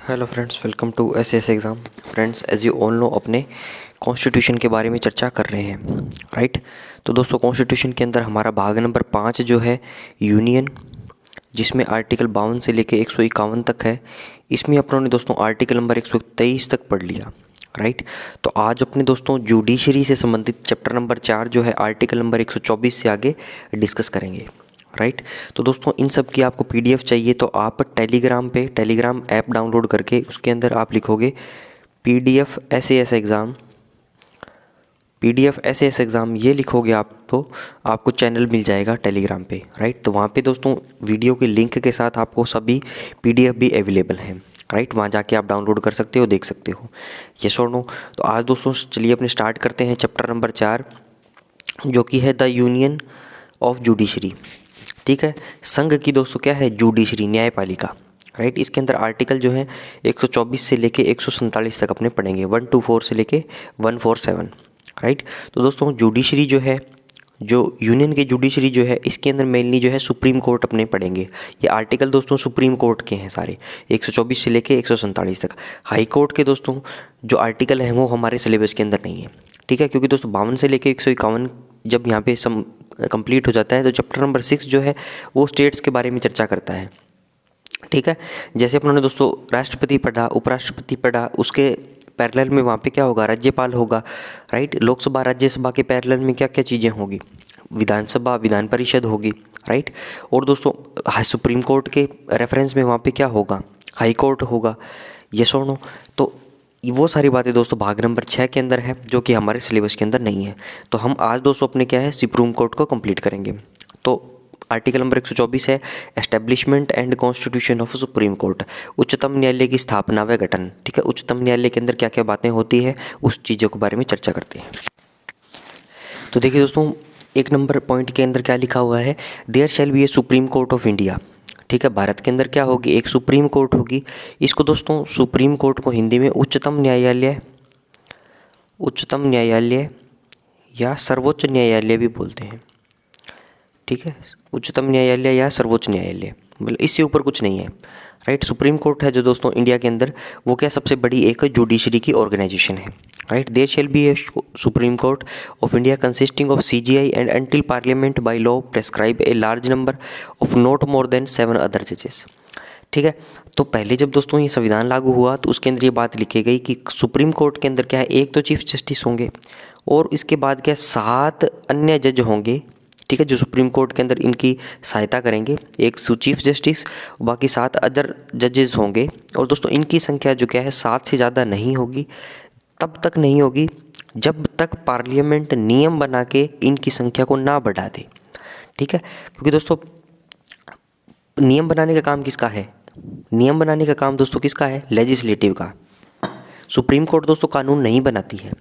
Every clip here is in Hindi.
Hello friends, welcome to SS exam. Friends, as you all know, अपने कॉन्स्टिट्यूशन के बारे में चर्चा कर रहे हैं, राइट। तो दोस्तों, कॉन्स्टिट्यूशन के अंदर हमारा भाग नंबर 5 जो है यूनियन, जिसमें आर्टिकल 52 से लेके 151 तक है। इसमें अपनों ने दोस्तों आर्टिकल नंबर 123 तक पढ़ लिया, राइट। तो आज अपने दोस्तों जुडिशरी से संबंधित चैप्टर नंबर 4 जो है आर्टिकल नंबर 124 से आगे डिस्कस करेंगे, राइट। तो दोस्तों, इन सब की आपको पीडीएफ चाहिए तो आप टेलीग्राम ऐप डाउनलोड करके उसके अंदर आप लिखोगे पीडीएफ एसएस एग्ज़ाम ये लिखोगे आप तो आपको चैनल मिल जाएगा टेलीग्राम पे, राइट। तो वहाँ पे दोस्तों वीडियो के लिंक के साथ आपको सभी पीडीएफ भी अवेलेबल हैं, राइट। वहाँ जाके आप डाउनलोड कर सकते हो, देख सकते हो, यस और नो। तो आज दोस्तों चलिए अपने स्टार्ट करते हैं चैप्टर नंबर 4, जो कि है द यूनियन ऑफ जुडिशरी। ठीक है, संघ की दोस्तों क्या है, जुडिशरी, न्यायपालिका, राइट। इसके अंदर आर्टिकल जो है 124 से लेके 147 तक अपने पढ़ेंगे, 124 से लेके 147, राइट। तो दोस्तों जुडिशरी जो है, जो यूनियन की जुडिशरी जो है, इसके अंदर मेनली जो है सुप्रीम कोर्ट अपने पढ़ेंगे। ये आर्टिकल दोस्तों सुप्रीम कोर्ट के हैं सारे, 124 से लेके 147 तक। हाई कोर्ट के दोस्तों जो आर्टिकल हैं वो हमारे सिलेबस के अंदर नहीं है, ठीक है, क्योंकि दोस्तों 52 से लेके 151 जब यहाँ पे सम कंप्लीट हो जाता है तो चैप्टर नंबर 6 जो है वो स्टेट्स के बारे में चर्चा करता है, ठीक है। जैसे अपनों ने दोस्तों राष्ट्रपति पढ़ा, उपराष्ट्रपति पढ़ा, उसके पैरेलल में वहाँ पे क्या होगा, राज्यपाल होगा, राइट। लोकसभा राज्यसभा के पैरेलल में क्या क्या चीज़ें होगी, विधानसभा विधान परिषद होगी, राइट। और दोस्तों सुप्रीम कोर्ट के रेफरेंस में वहाँ पे क्या होगा, हाई कोर्ट होगा, यस और नो। तो वो सारी बातें दोस्तों भाग नंबर 6 के अंदर है, जो कि हमारे सिलेबस के अंदर नहीं है। तो हम आज दोस्तों अपने क्या है, सुप्रीम कोर्ट को कंप्लीट करेंगे। तो आर्टिकल नंबर 124 है establishment and constitution of Supreme court, उच्चतम न्यायालय की स्थापना व गठन, ठीक है। उच्चतम न्यायालय के अंदर क्या क्या बातें होती है उस चीज़ों के बारे में चर्चा करते हैं। तो देखिए दोस्तों, 1 नंबर पॉइंट के अंदर क्या लिखा हुआ है, there shall be a Supreme Court of India, ठीक है। भारत के अंदर क्या होगी, एक सुप्रीम कोर्ट होगी। इसको दोस्तों सुप्रीम कोर्ट को हिंदी में उच्चतम न्यायालय या सर्वोच्च न्यायालय भी बोलते हैं, ठीक है। उच्चतम न्यायालय या सर्वोच्च न्यायालय, मतलब इससे ऊपर कुछ नहीं है, राइट। सुप्रीम कोर्ट है जो दोस्तों इंडिया के अंदर, वो क्या सबसे बड़ी एक जुडिशरी की ऑर्गेनाइजेशन है, right. There shall be a Supreme Court of India consisting of CJI and until Parliament by law prescribe a large number of not more than 7 other जजेस, ठीक है। तो पहले जब दोस्तों ये संविधान लागू हुआ तो उसके अंदर ये बात लिखी गई कि सुप्रीम कोर्ट के अंदर क्या है, एक तो चीफ जस्टिस होंगे और इसके बाद क्या 7 अन्य जज होंगे, ठीक है, जो सुप्रीम कोर्ट के अंदर इनकी सहायता करेंगे। एक चीफ जस्टिस, बाकी 7 अदर जजेस होंगे। और दोस्तों इनकी संख्या जो क्या है 7 से ज़्यादा नहीं होगी, तब तक नहीं होगी जब तक पार्लियामेंट नियम बना के इनकी संख्या को ना बढ़ा दे, ठीक है। क्योंकि दोस्तों नियम बनाने का काम किसका है, नियम बनाने का काम दोस्तों किसका है, लेजिस्लेटिव का। सुप्रीम कोर्ट दोस्तों कानून नहीं बनाती है,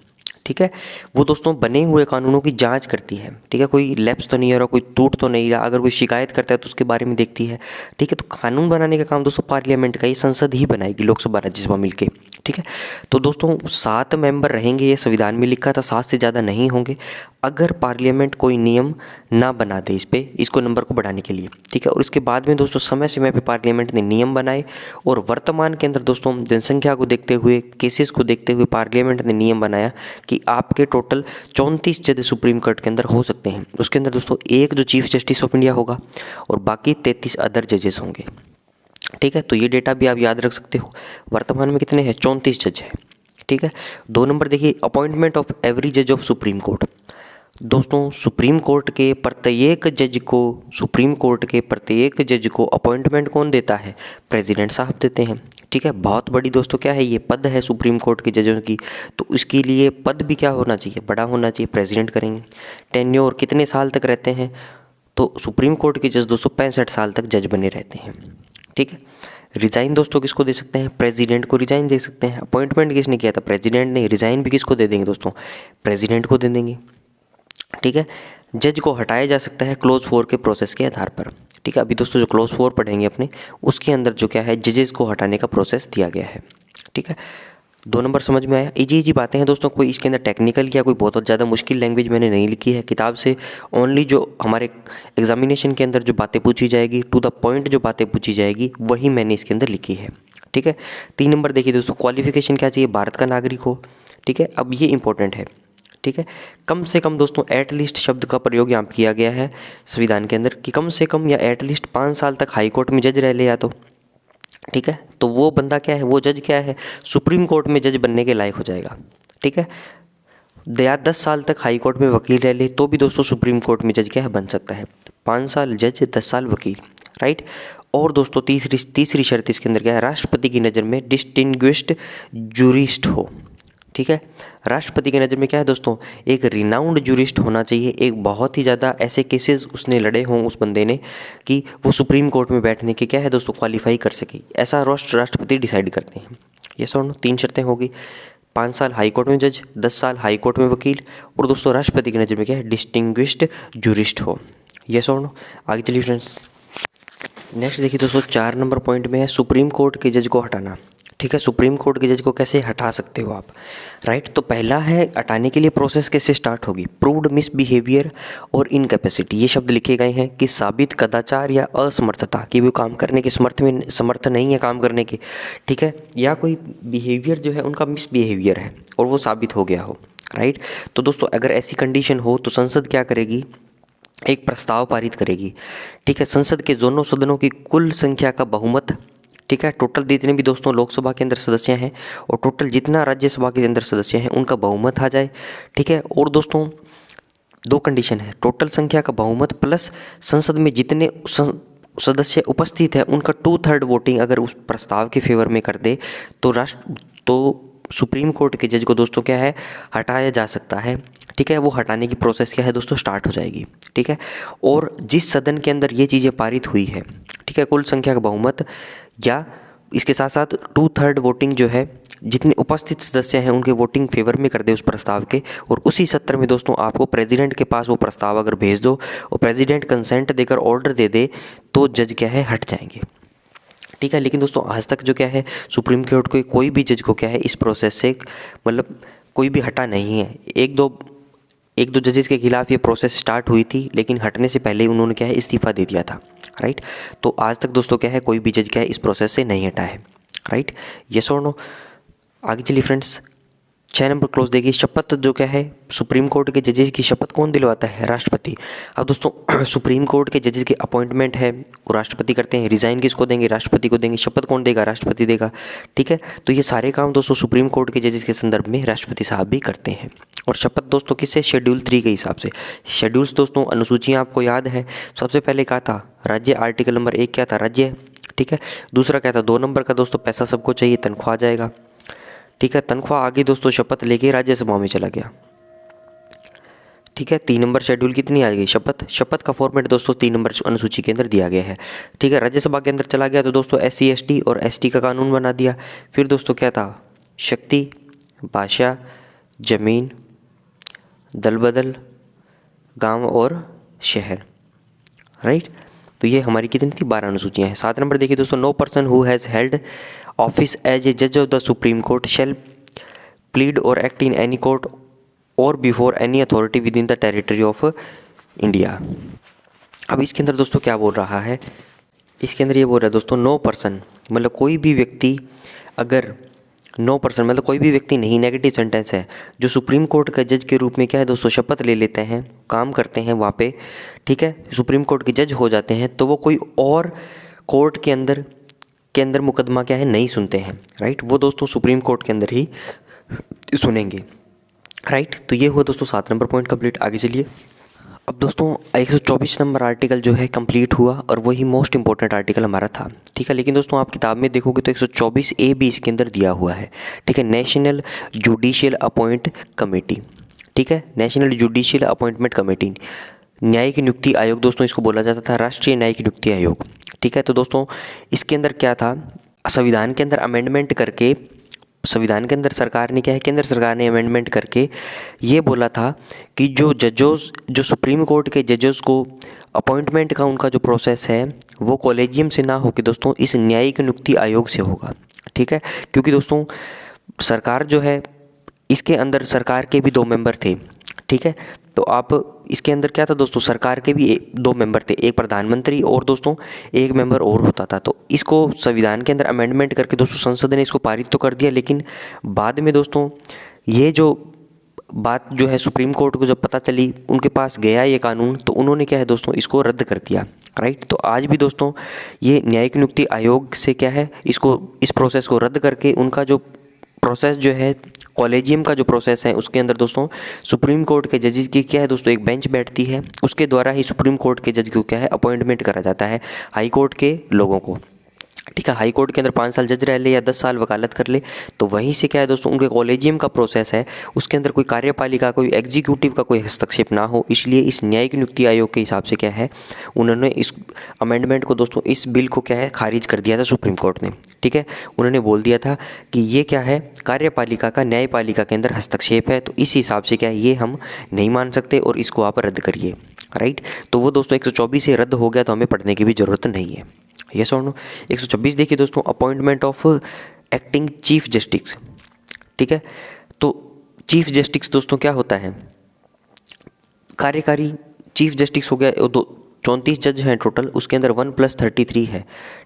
ठीक है। वो दोस्तों बने हुए कानूनों की जांच करती है, ठीक है। कोई लैप्स तो नहीं हो रहा, कोई टूट तो नहीं रहा, अगर कोई शिकायत करता है तो उसके बारे में देखती है, ठीक है। तो कानून बनाने का काम दोस्तों पार्लियामेंट का, ये संसद ही बनाएगी, लोकसभा राज्यसभा मिलके, ठीक है। तो दोस्तों 7 मेंबर रहेंगे, ये संविधान में लिखा था, 7 से ज़्यादा नहीं होंगे अगर पार्लियामेंट कोई नियम ना बना दे इस पर, इसको नंबर को बढ़ाने के लिए, ठीक है। और इसके बाद में दोस्तों समय समय पर पार्लियामेंट ने नियम बनाए और वर्तमान के अंदर दोस्तों जनसंख्या को देखते हुए, केसेस को देखते हुए पार्लियामेंट ने नियम बनाया कि आपके टोटल 34 जज सुप्रीम कोर्ट के अंदर हो सकते हैं। उसके अंदर दोस्तों एक जो चीफ जस्टिस ऑफ इंडिया होगा और बाकी 33 अदर जजेस होंगे, ठीक है। तो ये डेटा भी आप याद रख सकते हो। वर्तमान में कितने हैं, 34 जज हैं, ठीक है। 2 नंबर देखिए, अपॉइंटमेंट ऑफ एवरी जज ऑफ सुप्रीम कोर्ट। दोस्तों सुप्रीम कोर्ट के प्रत्येक जज को अपॉइंटमेंट कौन देता है, प्रेसिडेंट साहब देते हैं, ठीक है। बहुत बड़ी दोस्तों क्या है, ये पद है सुप्रीम कोर्ट के जजों की, तो इसके लिए पद भी क्या होना चाहिए, बड़ा होना चाहिए, प्रेसिडेंट करेंगे। टेन्योर कितने साल तक रहते हैं, तो सुप्रीम कोर्ट के जज 265 साल तक जज बने रहते हैं, ठीक है। रिजाइन दोस्तों किसको दे सकते हैं, प्रेसिडेंट को रिजाइन दे सकते हैं। अपॉइंटमेंट किसने किया था, प्रेसिडेंट ने। रिजाइन भी किसको दे देंगे दोस्तों, प्रेसिडेंट को दे देंगे, ठीक है। जज को हटाया जा सकता है क्लोज 4 के प्रोसेस के आधार पर, ठीक है। अभी दोस्तों जो क्लोज 4 पढ़ेंगे अपने, उसके अंदर जो क्या है जजेस को हटाने का प्रोसेस दिया गया है, ठीक है। 2 नंबर समझ में आया। इजी बातें हैं दोस्तों, कोई इसके अंदर टेक्निकल या कोई बहुत ज़्यादा मुश्किल लैंग्वेज मैंने नहीं लिखी है किताब से। ओनली जो हमारे एग्जामिनेशन के अंदर जो बातें पूछी जाएगी, टू द पॉइंट जो बातें पूछी जाएगी, वही मैंने इसके अंदर लिखी है, ठीक है। 3 नंबर देखिए दोस्तों, क्वालिफिकेशन क्या चाहिए, भारत का नागरिक हो। ठीक है, अब ये इंपॉर्टेंट है। ठीक है, कम से कम दोस्तों एटलीस्ट शब्द का प्रयोग यहाँ पे किया गया है संविधान के अंदर कि कम से कम या एटलीस्ट 5 साल तक हाई कोर्ट में जज रह ले या तो। ठीक है, तो वो बंदा क्या है, वो जज क्या है, सुप्रीम कोर्ट में जज बनने के लायक हो जाएगा। ठीक है, या 10 साल तक हाई कोर्ट में वकील रह ले तो भी दोस्तों सुप्रीम कोर्ट में जज क्या है, बन सकता है। 5 साल जज, 10 साल वकील, राइट। और दोस्तों तीसरी शर्त इसके अंदर क्या है, राष्ट्रपति की नज़र में डिस्टिंग्विश्ड जूरिस्ट हो। ठीक है, राष्ट्रपति की नज़र में क्या है दोस्तों, एक रिनाउंड जूरिस्ट होना चाहिए, एक बहुत ही ज़्यादा ऐसे केसेस उसने लड़े हों उस बंदे ने कि वो सुप्रीम कोर्ट में बैठने के क्या है दोस्तों क्वालिफाई कर सके, ऐसा राष्ट्रपति डिसाइड करते हैं। ये सुनो, 3 शर्तें होगी, 5 साल हाई कोर्ट में जज, 10 साल हाई कोर्ट में वकील, और दोस्तों राष्ट्रपति की नज़र में क्या है, डिस्टिंग्विश्ड जूरिस्ट हो। ये सुनो, आगे चलिए फ्रेंड्स। नेक्स्ट देखिए दोस्तों, 4 नंबर पॉइंट में है सुप्रीम कोर्ट के जज को हटाना। ठीक है, सुप्रीम कोर्ट के जज को कैसे हटा सकते हो आप, राइट। तो पहला है हटाने के लिए प्रोसेस कैसे स्टार्ट होगी, प्रूव्ड मिसबिहेवियर और इनकैपेसिटी, ये शब्द लिखे गए हैं कि साबित कदाचार या असमर्थता कि वो काम करने के समर्थ नहीं है काम करने के। ठीक है, या कोई बिहेवियर जो है उनका मिसबिहेवियर है और वो साबित हो गया हो, राइट। तो दोस्तों अगर ऐसी कंडीशन हो तो संसद क्या करेगी, एक प्रस्ताव पारित करेगी। ठीक है, संसद के दोनों सदनों की कुल संख्या का बहुमत, ठीक है, टोटल जितने भी दोस्तों लोकसभा के अंदर सदस्य हैं और टोटल जितना राज्यसभा के अंदर सदस्य हैं उनका बहुमत आ जाए। ठीक है, और दोस्तों 2 कंडीशन है, टोटल संख्या का बहुमत प्लस संसद में जितने सदस्य उपस्थित हैं उनका 2/3 वोटिंग अगर उस प्रस्ताव के फेवर में कर दे तो सुप्रीम कोर्ट के जज को दोस्तों क्या है, हटाया जा सकता है। ठीक है, वो हटाने की प्रोसेस क्या है दोस्तों, स्टार्ट हो जाएगी। ठीक है, और जिस सदन के अंदर ये चीज़ें पारित हुई है, ठीक है, कुल संख्या का बहुमत या इसके साथ साथ 2/3 वोटिंग जो है, जितने उपस्थित सदस्य हैं उनके वोटिंग फेवर में कर दे उस प्रस्ताव के, और उसी सत्र में दोस्तों आपको प्रेसिडेंट के पास वो प्रस्ताव अगर भेज दो और प्रेसिडेंट कंसेंट देकर ऑर्डर दे दे तो जज क्या है, हट जाएंगे। ठीक है, लेकिन दोस्तों आज तक जो क्या है, सुप्रीम कोर्ट को कोई भी जज को क्या है इस प्रोसेस से मतलब कोई भी हटा नहीं है। एक दो जजेस के खिलाफ ये प्रोसेस स्टार्ट हुई थी लेकिन हटने से पहले ही उन्होंने क्या है, इस्तीफा दे दिया था, राइट। तो आज तक दोस्तों क्या है, कोई भी जज क्या है इस प्रोसेस से नहीं हटा है, राइट। यस और नो, आगे चलिए फ्रेंड्स। 6 नंबर क्लोज देखिए, शपथ जो क्या है, सुप्रीम कोर्ट के जजेस की शपथ कौन दिलवाता है, राष्ट्रपति। अब दोस्तों सुप्रीम कोर्ट के जजेस की अपॉइंटमेंट है वो राष्ट्रपति करते हैं, रिज़ाइन किसको देंगे, राष्ट्रपति को देंगे, शपथ कौन देगा, राष्ट्रपति देगा। ठीक है, तो ये सारे काम दोस्तों सुप्रीम कोर्ट के जजेस के संदर्भ में राष्ट्रपति साहब भी करते हैं। और शपथ दोस्तों किससे, शेड्यूल 3 के हिसाब से। शेड्यूल्स दोस्तों अनुसूचियाँ आपको याद है, सबसे पहले क्या था, राज्य, आर्टिकल नंबर 1 क्या था, राज्य। ठीक है, दूसरा क्या था, 2 नंबर का दोस्तों पैसा सबको चाहिए, तनख्वाह जाएगा। ठीक है, तनख्वाह आगे दोस्तों शपथ लेके राज्यसभा में चला गया। ठीक है, 3 नंबर शेड्यूल कितनी आ गई, शपथ का फॉर्मेट दोस्तों 3 नंबर अनुसूची के अंदर दिया गया है। ठीक है, राज्यसभा के अंदर चला गया तो दोस्तों SC ST और ST का कानून बना दिया। फिर दोस्तों क्या था, शक्ति, भाषा, जमीन, दल बदल, गांव और शहर, राइट। तो ये हमारी कितनी थी, 12 अनुसूचियाँ हैं। 7 नंबर देखिए दोस्तों, no person who has held office as a जज of the supreme court shall plead और एक्ट इन एनी कोर्ट और before any authority within the territory of India. अब इसके अंदर दोस्तों क्या बोल रहा है, इसके अंदर ये बोल रहा है दोस्तों, नो पर्सन मतलब कोई भी व्यक्ति, अगर नो पर्सन मतलब कोई भी व्यक्ति नहीं, नेगेटिव सेंटेंस है, जो सुप्रीम कोर्ट का जज के रूप में क्या है दोस्तों शपथ ले लेते हैं, काम करते हैं वहाँ पे, ठीक है, सुप्रीम कोर्ट के जज हो जाते हैं, तो वो कोई और कोर्ट के अंदर मुकदमा क्या है नहीं सुनते हैं, राइट। वो दोस्तों सुप्रीम कोर्ट के अंदर ही सुनेंगे, राइट। तो ये हुआ दोस्तों 7 नंबर पॉइंट कंप्लीट। आगे चलिए। अब दोस्तों 124 नंबर आर्टिकल जो है कंप्लीट हुआ और वही मोस्ट इंपॉर्टेंट आर्टिकल हमारा था, ठीक है। लेकिन दोस्तों आप किताब में देखोगे तो 124A भी इसके अंदर दिया हुआ है, ठीक है, नेशनल जुडिशियल अपॉइंट कमेटी, ठीक है, नेशनल जुडिशियल अपॉइंटमेंट कमेटी, न्यायिक नियुक्ति आयोग दोस्तों इसको बोला जाता था, राष्ट्रीय न्यायिक नियुक्ति आयोग, ठीक है। तो दोस्तों इसके अंदर क्या था, संविधान के अंदर अमेंडमेंट करके, संविधान के अंदर सरकार ने क्या है, केंद्र सरकार ने अमेंडमेंट करके ये बोला था कि जो सुप्रीम कोर्ट के जजेस को अपॉइंटमेंट का उनका जो प्रोसेस है वो कॉलेजियम से ना होकर दोस्तों इस न्यायिक नियुक्ति आयोग से होगा, ठीक है। क्योंकि दोस्तों सरकार जो है इसके अंदर सरकार के भी 2 मेंबर थे, ठीक है, तो आप इसके अंदर क्या था दोस्तों, सरकार के भी दो मेंबर थे, एक प्रधानमंत्री और दोस्तों एक मेंबर और होता था। तो इसको संविधान के अंदर अमेंडमेंट करके दोस्तों संसद ने इसको पारित तो कर दिया, लेकिन बाद में दोस्तों ये जो बात जो है सुप्रीम कोर्ट को जब पता चली, उनके पास गया ये कानून, तो उन्होंने क्या है दोस्तों इसको रद्द कर दिया। राइट, तो आज भी दोस्तों ये न्यायिक नियुक्ति आयोग से क्या है, इसको इस प्रोसेस को रद्द करके उनका जो प्रोसेस जो है कॉलेजियम का जो प्रोसेस है उसके अंदर दोस्तों सुप्रीम कोर्ट के जजेस की क्या है दोस्तों एक बेंच बैठती है, उसके द्वारा ही सुप्रीम कोर्ट के जज को क्या है अपॉइंटमेंट करा जाता है हाई कोर्ट के लोगों को। ठीक है, हाई कोर्ट के अंदर 5 साल जज रह ले या 10 साल वकालत कर ले, तो वहीं से क्या है दोस्तों उनके कॉलेजियम का प्रोसेस है, उसके अंदर कोई कार्यपालिका कोई एग्जीक्यूटिव का कोई हस्तक्षेप ना हो, इसलिए इस न्यायिक नियुक्ति आयोग के हिसाब से क्या है उन्होंने इस अमेंडमेंट को दोस्तों इस बिल को क्या है खारिज कर दिया था सुप्रीम कोर्ट ने। ठीक है, उन्होंने बोल दिया था कि ये क्या है कार्यपालिका का न्यायपालिका के अंदर हस्तक्षेप है, तो इस हिसाब से क्या है ये हम नहीं मान सकते और इसको आप रद्द करिए। राइट, तो वो दोस्तों 124 से रद्द हो गया, तो हमें पढ़ने की भी ज़रूरत नहीं है। ये सुनो 126 देखिए दोस्तों, appointment of acting chief justice. ठीक है, तो चीफ जस्टिस दोस्तों क्या होता है, कार्यकारी चीफ जस्टिस हो गया, 34 जज हैं टोटल, उसके अंदर 1 + 33 है।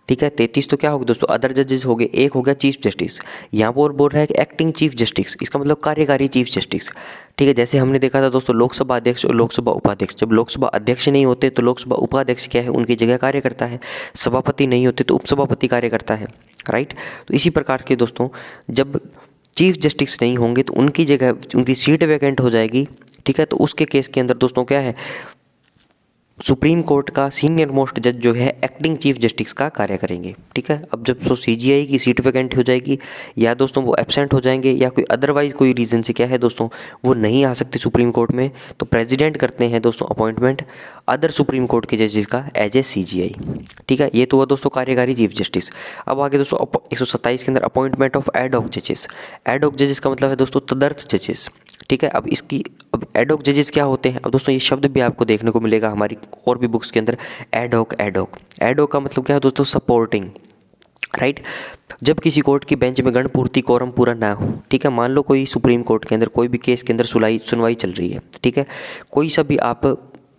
ठीक है, 33 तो क्या होगा दोस्तों अदर जजेस हो गए, एक हो गया चीफ जस्टिस। यहाँ पर बोल रहा है कि एक्टिंग चीफ जस्टिस, इसका मतलब कार्यकारी चीफ जस्टिस। ठीक है, जैसे हमने देखा था दोस्तों लोकसभा अध्यक्ष और लोकसभा उपाध्यक्ष, जब लोकसभा अध्यक्ष नहीं होते तो लोकसभा उपाध्यक्ष क्या है उनकी जगह कार्य करता है, सभापति नहीं होते तो उपसभापति कार्य करता है। राइट, तो इसी प्रकार के दोस्तों जब चीफ जस्टिस नहीं होंगे तो उनकी जगह उनकी सीट वैकेंट हो जाएगी। ठीक है, तो उसके केस के अंदर दोस्तों क्या है सुप्रीम कोर्ट का सीनियर मोस्ट जज जो है एक्टिंग चीफ जस्टिस का कार्य करेंगे। ठीक है, अब जब सीजीआई की सीट वैकेंट हो जाएगी या दोस्तों वो एब्सेंट हो जाएंगे या कोई अदरवाइज कोई रीज़न से क्या है दोस्तों वो नहीं आ सकते सुप्रीम कोर्ट में, तो प्रेसिडेंट करते हैं दोस्तों अपॉइंटमेंट अदर सुप्रीम कोर्ट के जजेस का एज ए सीजीआई। ठीक है, ये तो हुआ दोस्तों कार्यकारी चीफ जस्टिस। अब आगे दोस्तों 127 के अंदर अपॉइंटमेंट ऑफ एडहॉक जजेस। एडहॉक जजेस का मतलब है दोस्तों तदर्थ जजेस। ठीक है, अब एडहॉक जजेस क्या होते हैं, अब दोस्तों ये शब्द भी आपको देखने को मिलेगा हमारी और भी बुक्स के अंदर। एडहॉक का मतलब क्या है दोस्तों सपोर्टिंग। राइट, जब किसी कोर्ट की बेंच में गणपूर्ति कोरम पूरा ना हो। ठीक है, मान लो कोई सुप्रीम कोर्ट के अंदर कोई भी केस के अंदर सुनवाई चल रही है। ठीक है, कोई सा भी आप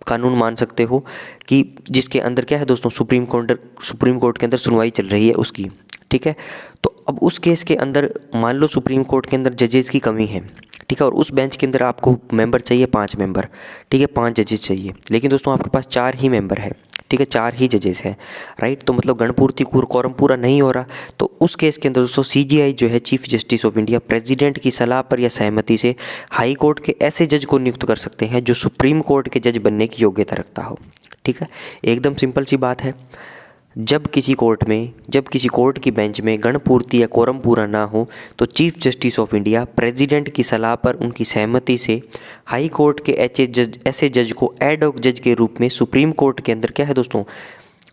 कानून मान सकते हो कि जिसके अंदर क्या है दोस्तों सुप्रीम कोर्ट के अंदर सुनवाई चल रही है उसकी। ठीक है, तो अब उस केस के अंदर मान लो सुप्रीम कोर्ट के अंदर जजेस की कमी है। ठीक है, और उस बेंच के अंदर आपको मेंबर चाहिए 5 मेंबर। ठीक है, 5 जजेस चाहिए, लेकिन दोस्तों आपके पास 4 ही मेंबर है। ठीक है, 4 ही जजेस हैं। राइट, तो मतलब गणपूर्ति कोरम पूरा नहीं हो रहा, तो उस केस के अंदर दोस्तों सीजीआई जो है Chief justice of India president की सलाह पर या सहमति से हाई कोर्ट के ऐसे जज को नियुक्त कर सकते हैं जो सुप्रीम कोर्ट के जज बनने की योग्यता रखता हो। ठीक है, एकदम सिंपल सी बात है। जब किसी कोर्ट की बेंच में गणपूर्ति या कोरम पूरा ना हो तो chief justice of India president की सलाह पर उनकी सहमति से हाई कोर्ट के ऐसे जज को एडहॉक जज के रूप में सुप्रीम कोर्ट के अंदर क्या है दोस्तों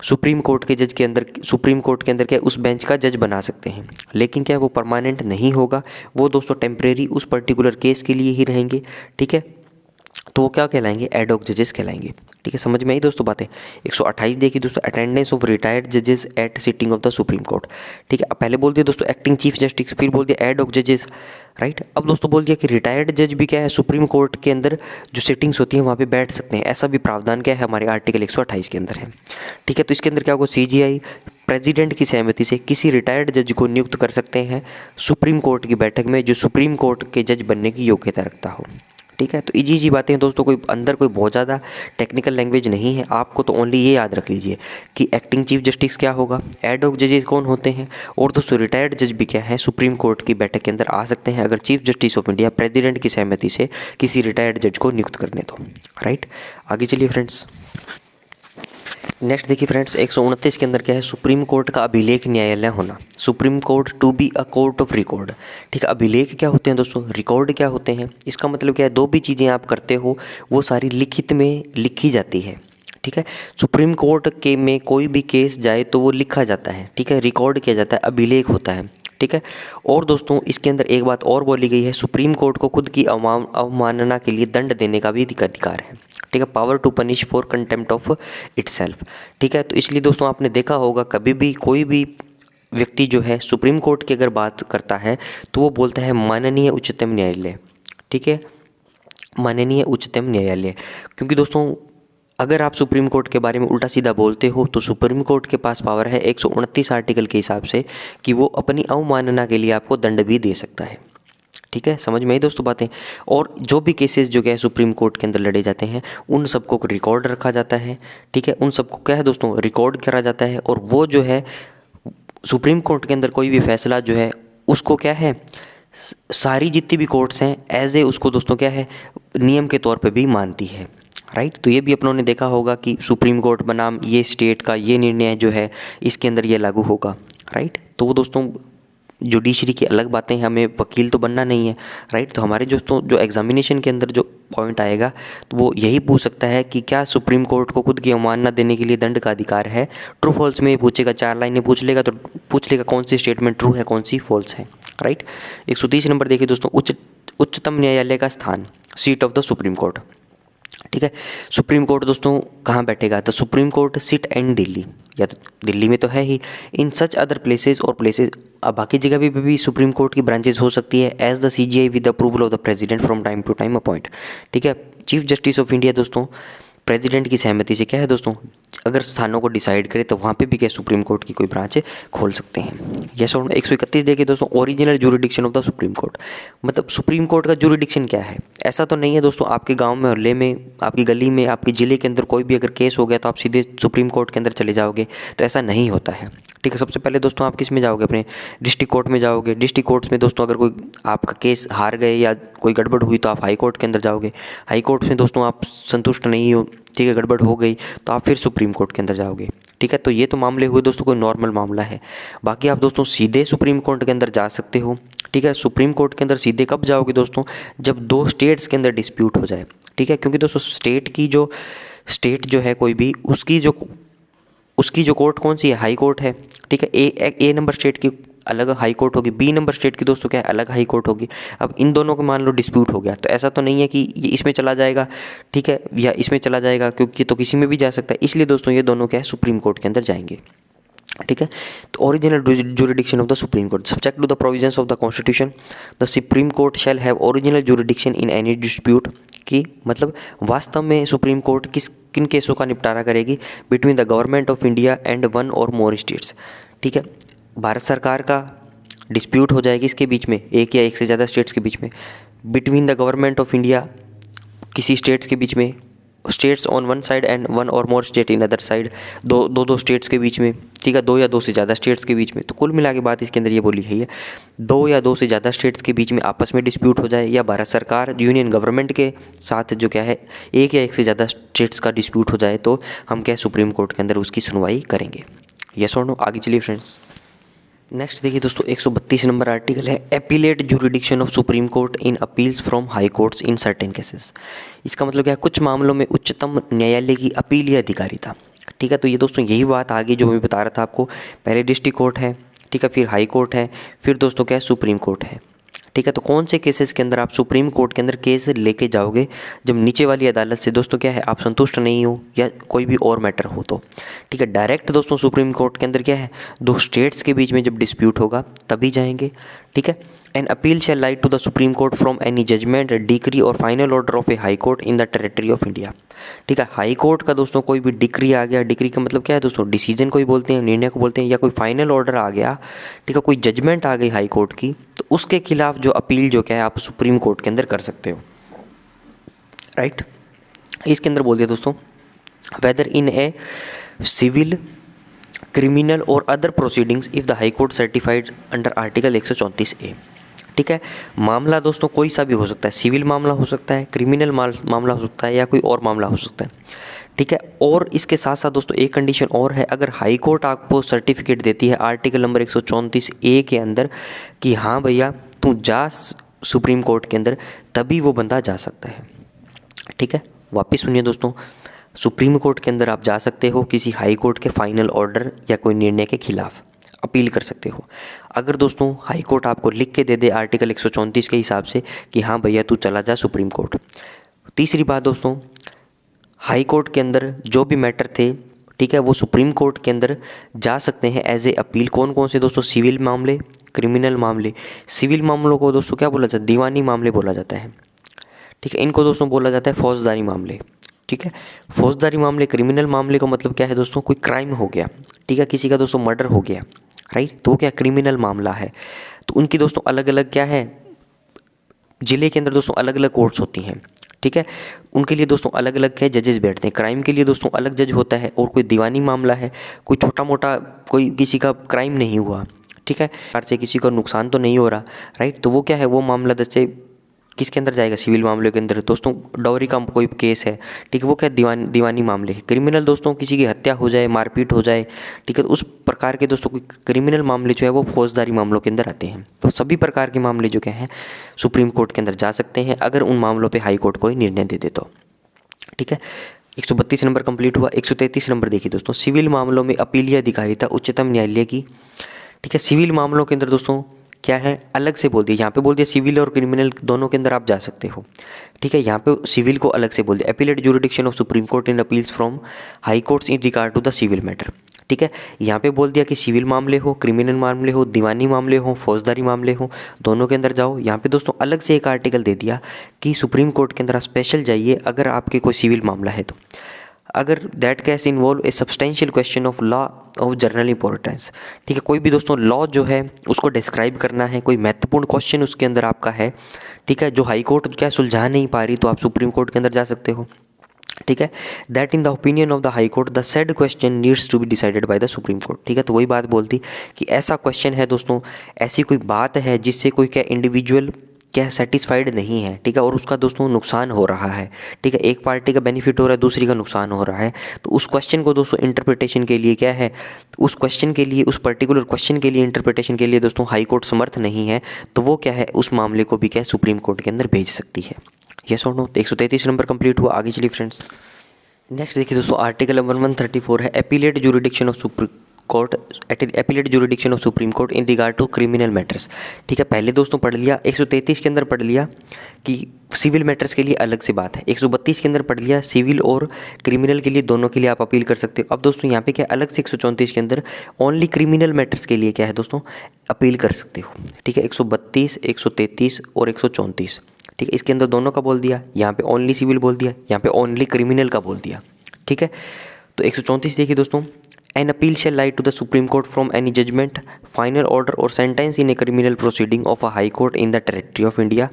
सुप्रीम कोर्ट के अंदर क्या उस बेंच का जज बना सकते हैं। लेकिन क्या वो परमानेंट नहीं होगा, वो दोस्तों टेम्परेरी उस पर्टिकुलर केस के लिए ही रहेंगे। ठीक है, तो वो क्या कहलाएंगे एडहॉक जजेस कहलाएंगे। ठीक है, समझ में आई दोस्तों बातें। 128 देखिए दोस्तों अटेंडेंस ऑफ रिटायर्ड जजेस at sitting of the supreme Court. ठीक है, अब पहले बोल दिया दोस्तों एक्टिंग चीफ जस्टिस, फिर बोल दिया एडहॉक जजेस। राइट, अब दोस्तों बोल दिया कि रिटायर्ड जज भी क्या है सुप्रीम कोर्ट के अंदर जो सिटिंग्स होती हैं वहाँ पे बैठ सकते हैं। ऐसा भी प्रावधान क्या है हमारे आर्टिकल 128 के अंदर है। ठीक है, तो इसके अंदर क्या होगा सीजीआई प्रेसिडेंट की सहमति से किसी रिटायर्ड जज को नियुक्त कर सकते हैं सुप्रीम कोर्ट की बैठक में जो सुप्रीम कोर्ट के जज बनने की योग्यता रखता हो। ठीक है, तो इजी बातें हैं दोस्तों, कोई बहुत ज़्यादा टेक्निकल लैंग्वेज नहीं है। आपको तो ओनली ये याद रख लीजिए कि एक्टिंग चीफ जस्टिस क्या होगा, एडहॉक जजेस कौन होते हैं, और दोस्तों रिटायर्ड जज भी क्या है सुप्रीम कोर्ट की बैठक के अंदर आ सकते हैं अगर chief justice of India president की सहमति से किसी रिटायर्ड जज को नियुक्त करने तो। राइट, आगे चलिए फ्रेंड्स। नेक्स्ट देखिए फ्रेंड्स 129 के अंदर क्या है सुप्रीम कोर्ट का अभिलेख न्यायालय होना। Supreme Court to be a court of record. ठीक है, अभिलेख क्या होते हैं दोस्तों, रिकॉर्ड क्या होते हैं। इसका मतलब क्या है, दो भी चीज़ें आप करते हो वो सारी लिखित में लिखी जाती है। ठीक है, सुप्रीम कोर्ट के में कोई भी केस जाए तो वो लिखा जाता है। ठीक है, रिकॉर्ड किया जाता है, अभिलेख होता है। ठीक है, और दोस्तों इसके अंदर एक बात और बोली गई है, सुप्रीम कोर्ट को खुद की अवमानना के लिए दंड देने का भी अधिकार है। ठीक है, power to punish for contempt of itself. ठीक है, तो इसलिए दोस्तों आपने देखा होगा कभी भी कोई भी व्यक्ति जो है सुप्रीम कोर्ट की अगर बात करता है तो वो बोलता है माननीय उच्चतम न्यायालय। ठीक है, माननीय उच्चतम न्यायालय। क्योंकि दोस्तों अगर आप सुप्रीम कोर्ट के बारे में उल्टा सीधा बोलते हो तो सुप्रीम कोर्ट के पास पावर है 129 आर्टिकल के हिसाब से कि वो अपनी अवमानना के लिए आपको दंड भी दे सकता है। ठीक है, समझ में आई दोस्तों बातें। और जो भी केसेस जो क्या है सुप्रीम कोर्ट के अंदर लड़े जाते हैं उन सबको रिकॉर्ड रखा जाता है। ठीक है, उन सबको क्या है दोस्तों रिकॉर्ड करा जाता है, और वो जो है सुप्रीम कोर्ट के अंदर कोई भी फैसला जो है उसको क्या है सारी जितनी भी कोर्ट्स हैं एज ए उसको दोस्तों क्या है नियम के तौर पे भी मानती है। राइट, तो ये भी अपनों ने देखा होगा कि सुप्रीम कोर्ट बनाम ये स्टेट का ये निर्णय जो है इसके अंदर ये लागू होगा। राइट, तो वो दोस्तों जुडिशरी की अलग बातें हैं, हमें वकील तो बनना नहीं है। राइट, तो हमारे दोस्तों जो एग्जामिनेशन के अंदर जो पॉइंट आएगा तो वो यही पूछ सकता है कि क्या सुप्रीम कोर्ट को खुद की अवमानना देने के लिए दंड का अधिकार है। ट्रू फॉल्स में पूछेगा, 4 लाइनें पूछ लेगा तो पूछ लेगा कौन सी स्टेटमेंट ट्रू है कौन सी फॉल्स है। राइट, 130 नंबर देखिए दोस्तों, उच्चतम न्यायालय का स्थान, seat of the supreme Court. ठीक है, सुप्रीम कोर्ट दोस्तों कहाँ बैठेगा, तो supreme court sit and Delhi, या तो दिल्ली में तो है ही, इन सच अदर प्लेसेस और प्लेसेस, अब बाकी जगह भी सुप्रीम कोर्ट की ब्रांचेस हो सकती है as the CJI with the approval of the President from time to time appoint. ठीक है, चीफ जस्टिस ऑफ इंडिया दोस्तों प्रेसिडेंट की सहमति से क्या है दोस्तों अगर स्थानों को डिसाइड करे तो वहाँ पे भी क्या सुप्रीम कोर्ट की कोई ब्रांच खोल सकते हैं। यस और 131 देखिए दोस्तों, original jurisdiction of the supreme court, मतलब सुप्रीम कोर्ट का ज्यूरिडिक्शन क्या है। ऐसा तो नहीं है दोस्तों आपके गांव में, मोहल्ले में, आपकी गली में, आपके ज़िले के अंदर कोई भी अगर केस हो गया तो आप सीधे सुप्रीम कोर्ट के अंदर चले जाओगे, तो ऐसा नहीं होता है। ठीक है, सबसे पहले दोस्तों आप किस में जाओगे, अपने डिस्ट्रिक्ट कोर्ट में जाओगे। डिस्ट्रिक्ट कोर्ट्स में दोस्तों अगर कोई आपका केस हार गए या कोई गड़बड़ हुई तो आप हाई कोर्ट के अंदर जाओगे। हाई कोर्ट में दोस्तों आप संतुष्ट नहीं हो, ठीक है, गड़बड़ हो गई तो आप फिर सुप्रीम कोर्ट के अंदर जाओगे। ठीक है, तो ये तो मामले हुए दोस्तों कोई नॉर्मल मामला है। बाकी आप दोस्तों सीधे सुप्रीम कोर्ट के अंदर जा सकते हो। ठीक है, सुप्रीम कोर्ट के अंदर सीधे कब जाओगे दोस्तों, जब 2 स्टेट्स के अंदर डिस्प्यूट हो जाए। ठीक है, क्योंकि दोस्तों स्टेट जो है कोई भी उसकी जो कोर्ट कौन सी है, हाई कोर्ट है। ठीक है, ए नंबर स्टेट की अलग हाई कोर्ट होगी, बी नंबर स्टेट की दोस्तों क्या है अलग हाई कोर्ट होगी। अब इन दोनों को मान लो डिस्प्यूट हो गया तो ऐसा तो नहीं है कि ये इसमें चला जाएगा, ठीक है, या इसमें चला जाएगा, क्योंकि तो किसी में भी जा सकता है। इसलिए दोस्तों ये दोनों क्या है सुप्रीम कोर्ट के अंदर जाएंगे। ठीक है, तो original jurisdiction of the supreme Court subject to the provisions of the Constitution, the supreme court shall have original jurisdiction in any dispute, कि मतलब वास्तव में सुप्रीम कोर्ट किन केसों का निपटारा करेगी between the Government of India and 1 और मोर स्टेट्स। ठीक है, भारत सरकार का डिस्प्यूट हो जाएगी इसके बीच में, एक या एक से ज़्यादा स्टेट्स के बीच में, between the Government of India किसी स्टेट्स के बीच में, स्टेट्स ऑन 1 साइड एंड 1 और more state in other side, दो स्टेट्स के बीच में। ठीक है, 2 या 2 से ज़्यादा स्टेट्स के बीच में। तो कुल मिला के बात इसके अंदर ये बोली गई है 2 या 2 से ज़्यादा स्टेट्स के बीच में आपस में डिस्प्यूट हो जाए, या भारत सरकार यूनियन गवर्नमेंट के साथ जो क्या है एक या एक से ज़्यादा स्टेट्स का डिस्प्यूट हो जाए तो हम क्या सुप्रीम कोर्ट के अंदर उसकी सुनवाई करेंगे। यस और नो, आगे चलिए फ्रेंड्स। नेक्स्ट देखिए दोस्तों 132 नंबर आर्टिकल है appellate jurisdiction of Supreme Court in appeals from High Courts in certain cases. इसका मतलब क्या है, कुछ मामलों में उच्चतम न्यायालय की अपीलीय अधिकारिता। ठीक है, तो ये दोस्तों यही बात आगे जो मैं बता रहा था आपको, पहले डिस्ट्रिक्ट कोर्ट है, ठीक है, फिर हाई कोर्ट है, फिर दोस्तों क्या है सुप्रीम कोर्ट है। ठीक है, तो कौन से केसेस के अंदर आप सुप्रीम कोर्ट के अंदर केस लेके जाओगे, जब नीचे वाली अदालत से दोस्तों क्या है आप संतुष्ट नहीं हो या कोई भी और मैटर हो तो। ठीक है, डायरेक्ट दोस्तों सुप्रीम कोर्ट के अंदर क्या है 2 स्टेट्स के बीच में जब डिस्प्यूट होगा तभी जाएंगे। ठीक है, an appeal shall lie to the supreme court from any judgment, decree और final order of a high court in the territory of India. ठीक है, हाई कोर्ट का दोस्तों कोई भी डिक्री आ गया, डिक्री का मतलब क्या है दोस्तों डिसीजन कोई बोलते हैं, निर्णय को बोलते हैं, या कोई फाइनल ऑर्डर आ गया, ठीक है, कोई जजमेंट आ गई हाई कोर्ट की, तो उसके खिलाफ जो अपील जो क्या है आप सुप्रीम कोर्ट के अंदर कर सकते हो। राइट, इसके अंदर बोल दिया दोस्तों whether in a civil, criminal और other proceedings if the high court certified under article 134A। ठीक है, मामला दोस्तों कोई सा भी हो सकता है, सिविल मामला हो सकता है, क्रिमिनल मामला हो सकता है, या कोई और मामला हो सकता है। ठीक है, और इसके साथ साथ दोस्तों एक कंडीशन और है, अगर हाई कोर्ट आपको सर्टिफिकेट देती है आर्टिकल नंबर 134A के अंदर कि हाँ भैया तू जा सुप्रीम कोर्ट के अंदर, तभी वो बंदा जा सकता है। ठीक है, वापस सुनिए दोस्तों, सुप्रीम कोर्ट के अंदर आप जा सकते हो किसी हाई कोर्ट के फाइनल ऑर्डर या कोई निर्णय के खिलाफ अपील कर सकते हो। अगर दोस्तों हाई कोर्ट आपको लिख के दे दे आर्टिकल 134 के हिसाब से कि हाँ भैया तू चला जा सुप्रीम कोर्ट। तीसरी बात दोस्तों, हाई कोर्ट के अंदर जो भी मैटर थे, ठीक है, वो सुप्रीम कोर्ट के अंदर जा सकते हैं एज ए अपील। कौन कौन से दोस्तों, सिविल मामले, क्रिमिनल मामले। सिविल मामलों को दोस्तों क्या बोला जाता है, दीवानी मामले बोला जाता है। ठीक है, इनको दोस्तों बोला जाता है फौजदारी मामले। ठीक है, फौजदारी मामले, क्रिमिनल मामले का मतलब क्या है दोस्तों, कोई क्राइम हो गया, ठीक है, किसी का दोस्तों मर्डर हो गया, राइट, तो वो क्या क्रिमिनल मामला है। तो उनकी दोस्तों अलग अलग क्या है, ज़िले के अंदर दोस्तों अलग अलग कोर्ट्स होती हैं। ठीक है, उनके लिए दोस्तों अलग अलग क्या जजेस बैठते हैं। क्राइम के लिए दोस्तों अलग जज होता है, और कोई दीवानी मामला है, कोई छोटा मोटा कोई किसी का क्राइम नहीं हुआ, ठीक है, कार से किसी को नुकसान तो नहीं हो रहा, राइट, तो वो क्या है, वो मामला जैसे किसके अंदर जाएगा, सिविल मामले के अंदर दोस्तों। डॉवरी का कोई केस है, ठीक है, वो क्या दीवानी मामले है। क्रिमिनल दोस्तों किसी की हत्या हो जाए, मारपीट हो जाए, ठीक है, तो उस प्रकार के दोस्तों कोई क्रिमिनल मामले जो है वो फौजदारी मामलों के अंदर आते हैं। तो सभी प्रकार के मामले जो क्या हैं सुप्रीम कोर्ट के अंदर जा सकते हैं, अगर उन मामलों पर हाई कोर्ट कोई निर्णय दे दे तो। ठीक है, 132 नंबर कंप्लीट हुआ। 133 नंबर देखिए दोस्तों, सिविल मामलों में अपीलीय अधिकारिता उच्चतम न्यायालय की। ठीक है, सिविल मामलों के अंदर दोस्तों क्या है, अलग से बोल दिया, यहाँ पे बोल दिया सिविल और क्रिमिनल दोनों के अंदर आप जा सकते हो। ठीक है, यहाँ पे सिविल को अलग से बोल दिया, appellate jurisdiction of Supreme Court in appeals from High Courts in regard to the civil matter. ठीक है, यहाँ पे बोल दिया कि सिविल मामले हो, क्रिमिनल मामले हो, दीवानी मामले हो, फौजदारी मामले हो, दोनों के अंदर जाओ। यहाँ पे दोस्तों अलग से एक आर्टिकल दे दिया कि सुप्रीम कोर्ट के अंदर आप स्पेशल जाइए अगर आपके कोई सिविल मामला है तो, अगर that case involve A substantial question of law of journal importance. ठीक है, कोई भी दोस्तों लॉ जो है उसको डिस्क्राइब करना है, कोई महत्वपूर्ण क्वेश्चन उसके अंदर आपका है, ठीक है, जो हाई कोर्ट क्या सुलझा नहीं पा रही, तो आप सुप्रीम कोर्ट के अंदर जा सकते हो। ठीक है, that in the opinion of the high Court the said question needs to be decided by the supreme Court. ठीक है, तो वही बात बोलती कि ऐसा क्वेश्चन है दोस्तों, ऐसी कोई बात है जिससे कोई क्या इंडिविजुअल क्या सेटिस्फाइड नहीं है, ठीक है, और उसका दोस्तों नुकसान हो रहा है। ठीक है, एक पार्टी का बेनिफिट हो रहा है, दूसरी का नुकसान हो रहा है, तो उस क्वेश्चन को दोस्तों इंटरप्रिटेशन के लिए क्या है, उस क्वेश्चन के लिए, उस पर्टिकुलर क्वेश्चन के लिए इंटरप्रिटेशन के लिए दोस्तों हाई कोर्ट समर्थ नहीं है, तो वो क्या है, उस मामले को भी क्या है सुप्रीम कोर्ट के अंदर भेज सकती है। यस और नो। 133 नंबर कंप्लीट हुआ। आगे चलिए फ्रेंड्स, नेक्स्ट देखिए दोस्तों, आर्टिकल नंबर 134 है appellate jurisdiction of Supreme Court, appellate jurisdiction of Supreme Court in regard to criminal matters. ठीक है, पहले दोस्तों पढ़ लिया, 133 के अंदर पढ़ लिया कि सिविल मैटर्स के लिए अलग से बात है, 132 के अंदर पढ़ लिया सिविल और क्रिमिनल के लिए दोनों के लिए आप अपील कर सकते हो। अब दोस्तों यहाँ पे क्या अलग से 134 के अंदर ओनली क्रिमिनल मैटर्स के लिए क्या है दोस्तों अपील कर सकते हो। ठीक है, 132, 133 और 134। ठीक है, इसके अंदर दोनों का बोल दिया, यहाँ पे ओनली सिविल बोल दिया, यहाँ पे ओनली क्रिमिनल का बोल दिया। ठीक है, तो 134 देखिए दोस्तों, an appeal shall lie to the supreme court from any judgment, final order और sentence in a criminal proceeding of a high court in the territory of India.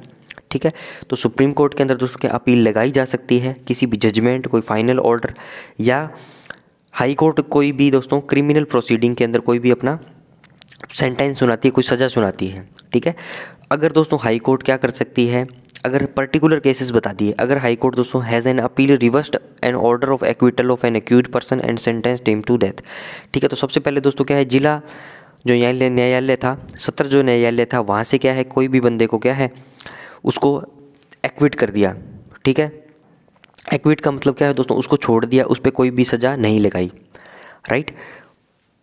ठीक है, तो सुप्रीम कोर्ट के अंदर दोस्तों क्या अपील लगाई जा सकती है, किसी भी जजमेंट, कोई फाइनल ऑर्डर या हाई कोर्ट कोई भी दोस्तों क्रिमिनल प्रोसीडिंग के अंदर कोई भी अपना सेंटेंस सुनाती है, कोई सज़ा सुनाती है। ठीक है, अगर दोस्तों हाई कोर्ट क्या कर सकती है, अगर पर्टिकुलर केसेस बता दिए, अगर हाई कोर्ट दोस्तों has an appeal reversed an order of acquittal of an accused person and sentence him to death. ठीक है, तो सबसे पहले दोस्तों क्या है, जिला जो न्यायालय था, सत्र जो न्यायालय था, वहाँ से क्या है कोई भी बंदे को क्या है उसको एक्विट कर दिया। ठीक है, एक्विट का मतलब क्या है दोस्तों, उसको छोड़ दिया, उस पर कोई भी सज़ा नहीं लगाई, राइट।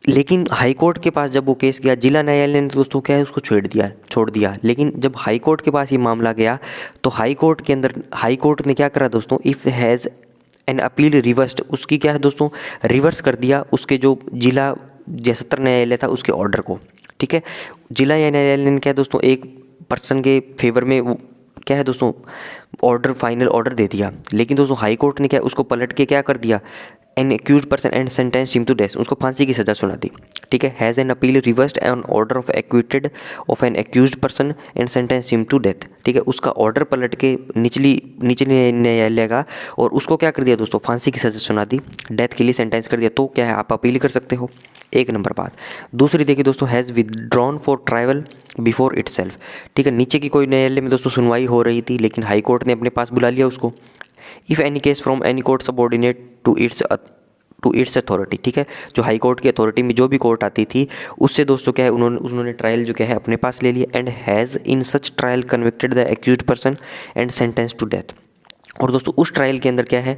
लेकिन हाई कोर्ट के पास जब वो केस गया, जिला न्यायालय ने दोस्तों क्या है उसको छोड़ दिया। लेकिन जब हाई कोर्ट के पास ये मामला गया तो हाई कोर्ट के अंदर हाई कोर्ट ने क्या करा दोस्तों, if has an appeal reversed, उसकी क्या है दोस्तों रिवर्स कर दिया उसके जो जिला सत्र न्यायालय था उसके ऑर्डर को। ठीक है, जिला न्यायालय ने क्या दोस्तों एक पर्सन के फेवर में वो क्या है दोस्तों ऑर्डर, फाइनल ऑर्डर दे दिया। लेकिन दोस्तों हाई कोर्ट ने क्या उसको पलट के क्या कर दिया, an accused person and sentence him to death, उसको फांसी की सज़ा सुना दी। ठीक है, has an appeal reversed an order of acquitted of an accused person and sentence him to death. ठीक है, उसका ऑर्डर पलट के निचले न्यायालय का और उसको क्या कर दिया दोस्तों फांसी की सज़ा सुना दी, डेथ के लिए सेंटेंस कर दिया। तो क्या है आप अपील कर सकते हो, एक नंबर बात। दूसरी देखिए दोस्तों, has withdrawn for trial before itself. ठीक है, नीचे की कोई न्यायालय में दोस्तों सुनवाई हो रही थी लेकिन हाई कोर्ट ने अपने पास बुला लिया उसको। If any case from any court subordinate to its authority. ठीक है, जो हाई कोर्ट की अथॉरिटी में जो भी कोर्ट आती थी उससे दोस्तों क्या है उन्होंने ट्रायल जो क्या है अपने पास ले लिया। And has in such trial convicted the accused person and sentence to death. और दोस्तों उस ट्रायल के अंदर क्या है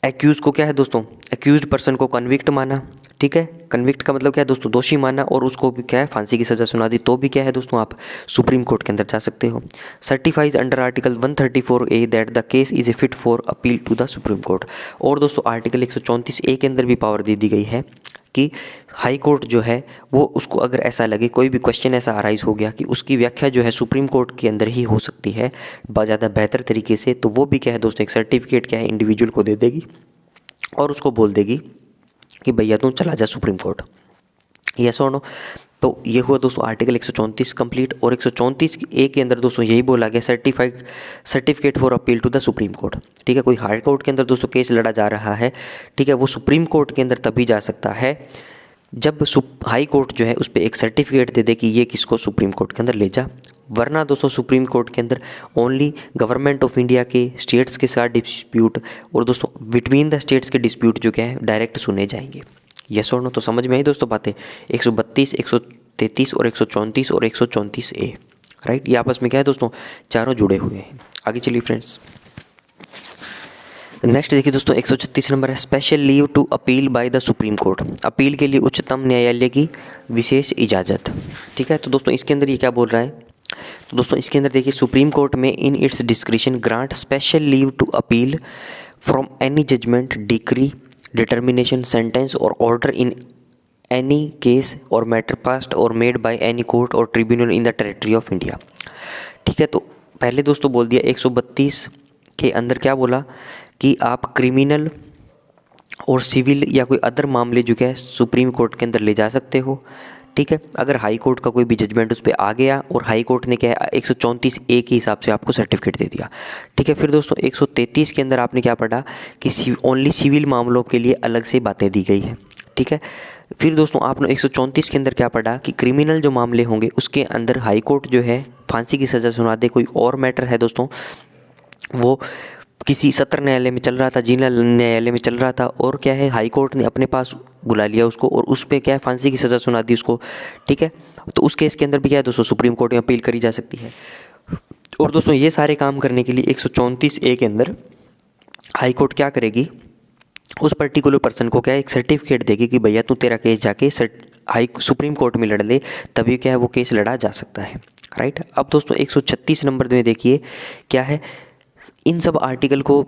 एक्यूज को क्या है दोस्तों एक्यूज्ड पर्सन को कन्विक्ट माना। ठीक है, कन्विक्ट का मतलब क्या है दोस्तों दोषी माना और उसको भी क्या है फांसी की सज़ा सुना दी। तो भी क्या है दोस्तों आप सुप्रीम कोर्ट के अंदर जा सकते हो। Certifies under article 134A that the case is a fit for appeal to the supreme Court. और दोस्तों आर्टिकल 134A के अंदर भी पावर दे दी गई है कि हाई कोर्ट जो है वो उसको अगर ऐसा लगे, कोई भी क्वेश्चन ऐसा अराइज हो गया कि उसकी व्याख्या जो है सुप्रीम कोर्ट के अंदर ही हो सकती है ज़्यादा बेहतर तरीके से, तो वो भी क्या है दोस्तों एक सर्टिफिकेट क्या है इंडिविजुअल को दे देगी और उसको बोल देगी कि भैया तू चला जा सुप्रीम कोर्ट। यस और नो। तो ये हुआ दोस्तों आर्टिकल 134 कंप्लीट। और 134 ए के अंदर दोस्तों यही बोला गया certificate for appeal to the supreme Court. ठीक है, कोई हाई कोर्ट के अंदर दोस्तों केस लड़ा जा रहा है, ठीक है, वो सुप्रीम कोर्ट के अंदर तभी जा सकता है जब हाई कोर्ट जो है उस पर एक सर्टिफिकेट दे दे कि ये किसको सुप्रीम कोर्ट के अंदर ले जा। वरना दोस्तों सुप्रीम कोर्ट के अंदर ओनली गवर्नमेंट ऑफ इंडिया के स्टेट्स के साथ डिस्प्यूट और दोस्तों बिटवीन द स्टेट्स के डिस्प्यूट जो क्या है डायरेक्ट सुने जाएंगे। यस और नो। तो समझ में आई दोस्तों बातें। 132, 133 और 134 और 134 ए, राइट, ये आपस में क्या है दोस्तों चारों जुड़े हुए हैं। आगे चलिए फ्रेंड्स, नेक्स्ट देखिए दोस्तों 136 नंबर है special leave to appeal by the supreme Court. अपील के लिए उच्चतम न्यायालय की विशेष इजाज़त। ठीक है, तो दोस्तों इसके अंदर ये क्या बोल रहा है, तो दोस्तों इसके अंदर देखिए Supreme Court may in its discretion grant special leave to appeal from any judgment, decree, determination, sentence or order in any case or matter passed or made by any court or tribunal in the territory of India. ठीक है, तो पहले दोस्तों बोल दिया 132 के अंदर क्या बोला कि आप क्रिमिनल और सिविल या कोई अदर मामले जो क्या है सुप्रीम कोर्ट के अंदर ले जा सकते हो। ठीक है, अगर हाई कोर्ट का कोई भी जजमेंट उस पर आ गया और हाई कोर्ट ने क्या है 134 ए के हिसाब से आपको सर्टिफिकेट दे दिया। ठीक है, फिर दोस्तों 133 के अंदर आपने क्या पढ़ा कि ओनली सिविल मामलों के लिए अलग से बातें दी गई है। ठीक है, फिर दोस्तों आपने 134 के अंदर क्या पढ़ा कि क्रिमिनल जो मामले होंगे उसके अंदर हाई कोर्ट जो है फांसी की सज़ा सुना दे। कोई और मैटर है दोस्तों वो किसी सत्र न्यायालय में चल रहा था, जिला न्यायालय में चल रहा था और क्या है हाई कोर्ट ने अपने पास बुला लिया उसको और उस पर क्या है फांसी की सज़ा सुना दी उसको। ठीक है, तो उस केस के अंदर भी क्या है दोस्तों सुप्रीम कोर्ट में अपील करी जा सकती है। और दोस्तों ये सारे काम करने के लिए 134 ए के अंदर हाई कोर्ट क्या करेगी, उस पर्टिकुलर पर्सन को क्या है एक सर्टिफिकेट देगी कि भैया तू तेरा केस जाके सुप्रीम कोर्ट में लड़ ले, तभी क्या है वो केस लड़ा जा सकता है। राइट, अब दोस्तों 136 नंबर में देखिए क्या है, इन सब आर्टिकल को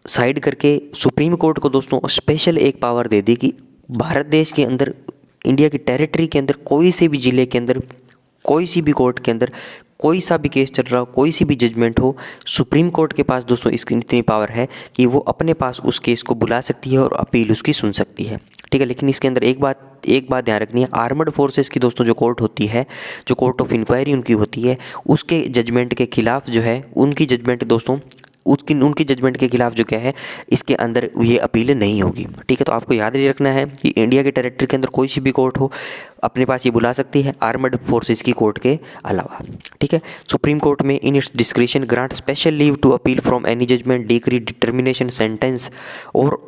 साइड करके सुप्रीम कोर्ट को दोस्तों स्पेशल एक पावर दे दी कि भारत देश के अंदर इंडिया की टेरिटरी के अंदर कोई से भी ज़िले के अंदर कोई सी भी कोर्ट के अंदर कोई सा भी केस चल रहा हो, कोई सी भी जजमेंट हो, सुप्रीम कोर्ट के पास दोस्तों इसकी इतनी पावर है कि वो अपने पास उस केस को बुला सकती है और अपील उसकी सुन सकती है। ठीक है, लेकिन इसके अंदर एक बात ध्यान रखनी है, आर्मड फोर्सेस की दोस्तों जो कोर्ट होती है, जो कोर्ट ऑफ इंक्वायरी उनकी होती है, उसके जजमेंट के खिलाफ जो है उनकी जजमेंट दोस्तों उनकी जजमेंट के खिलाफ जो क्या है इसके अंदर ये अपील नहीं होगी। ठीक है, तो आपको याद नहीं रखना है कि इंडिया के टेरिटरी के अंदर कोई सी भी कोर्ट हो अपने पास ये बुला सकती है आर्मड फोर्सेस की कोर्ट के अलावा। ठीक है, Supreme Court may in its discretion grant special leave to appeal from any judgment, decree, determination, sentence or